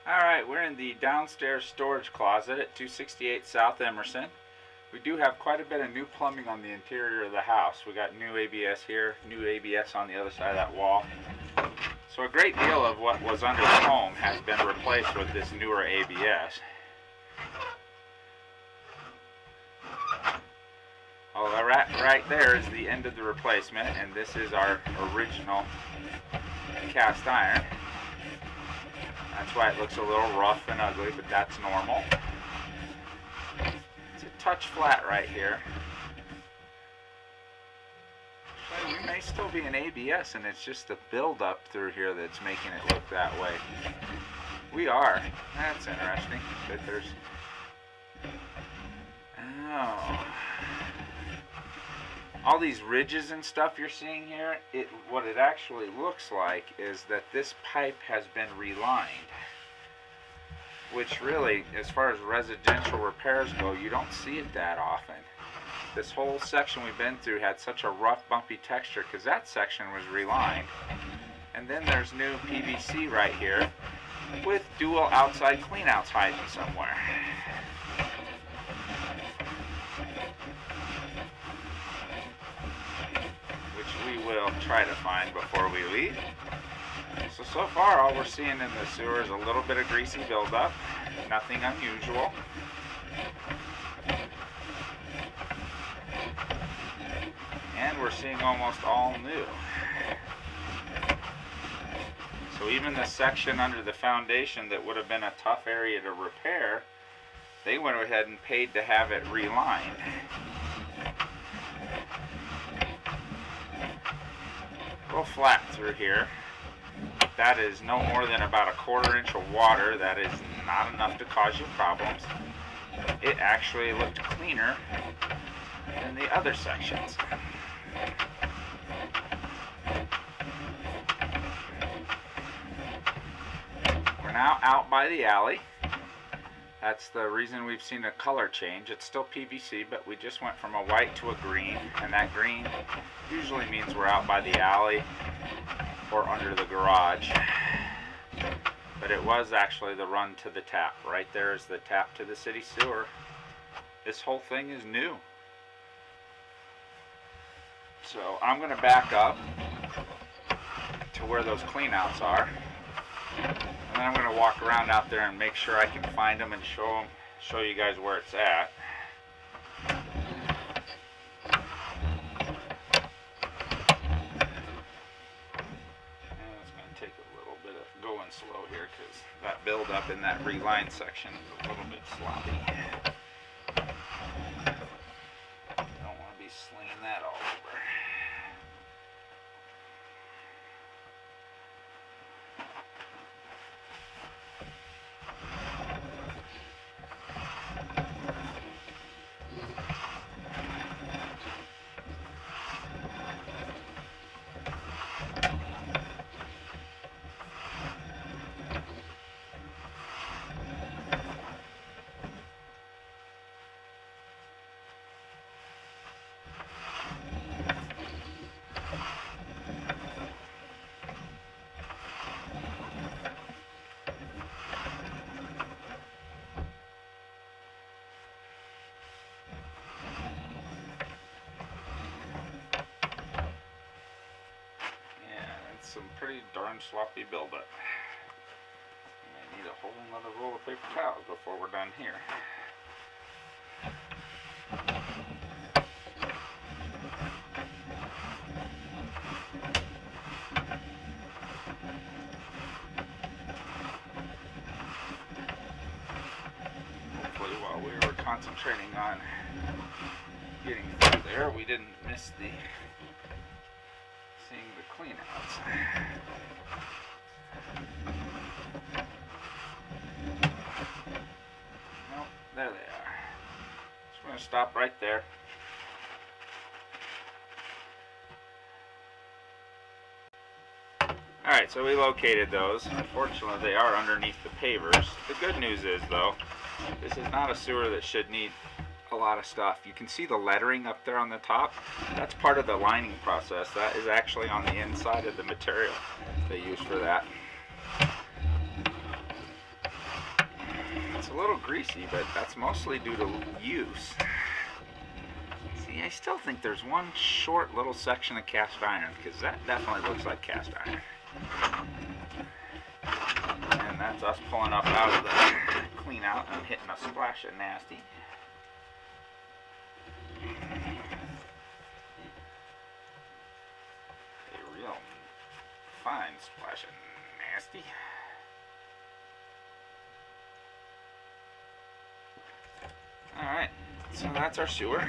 Alright, we're in the downstairs storage closet at 268 South Emerson. We do have quite a bit of new plumbing on the interior of the house. We got new ABS here, new ABS on the other side of that wall. So a great deal of what was under the home has been replaced with this newer ABS. Well, right there is the end of the replacement, and this is our original cast iron. That's why it looks a little rough and ugly, but that's normal. It's a touch flat right here. We may still be in ABS, and it's just the buildup through here that's making it look that way. We are. That's interesting. But there's... Oh. All these ridges and stuff you're seeing here, what it actually looks like is that this pipe has been relined. Which really, as far as residential repairs go, you don't see it that often. This whole section we've been through had such a rough, bumpy texture because that section was relined. And then there's new PVC right here with dual outside cleanouts hiding somewhere. We will try to find before we leave. So far all we're seeing in the sewer is a little bit of greasy buildup, nothing unusual. And we're seeing almost all new. So even the section under the foundation that would have been a tough area to repair, they went ahead and paid to have it relined. A little flat through here. That is no more than about a 1/4 inch of water. That is not enough to cause you problems. It actually looked cleaner than the other sections. We're now out by the alley. That's the reason we've seen a color change. It's still PVC, but we just went from a white to a green, and that green usually means we're out by the alley or under the garage. But it was actually the run to the tap. Right there is the tap to the city sewer. This whole thing is new. So I'm going to back up to where those cleanouts are. And then I'm going to walk around out there and make sure I can find them and show you guys where it's at. And it's going to take a little bit of going slow here because that buildup in that relined section is a little bit sloppy. Don't want to be slinging that all over. Some pretty darn sloppy buildup. I need a whole another roll of paper towels before we're done here. Hopefully while we were concentrating on getting through there, we didn't miss the seeing the cleanouts. Nope, there they are. So we're going to stop right there. Alright, so we located those. Unfortunately, they are underneath the pavers. The good news is, though, this is not a sewer that should need a lot of stuff. You can see the lettering up there on the top. That's part of the lining process. That is actually on the inside of the material they use for that. a little greasy, but that's mostly due to use. See, I still think there's one short little section of cast iron, because that definitely looks like cast iron. And that's us pulling up out of the clean out and hitting a splash of nasty. A real fine splash of nasty. Alright, so that's our sewer.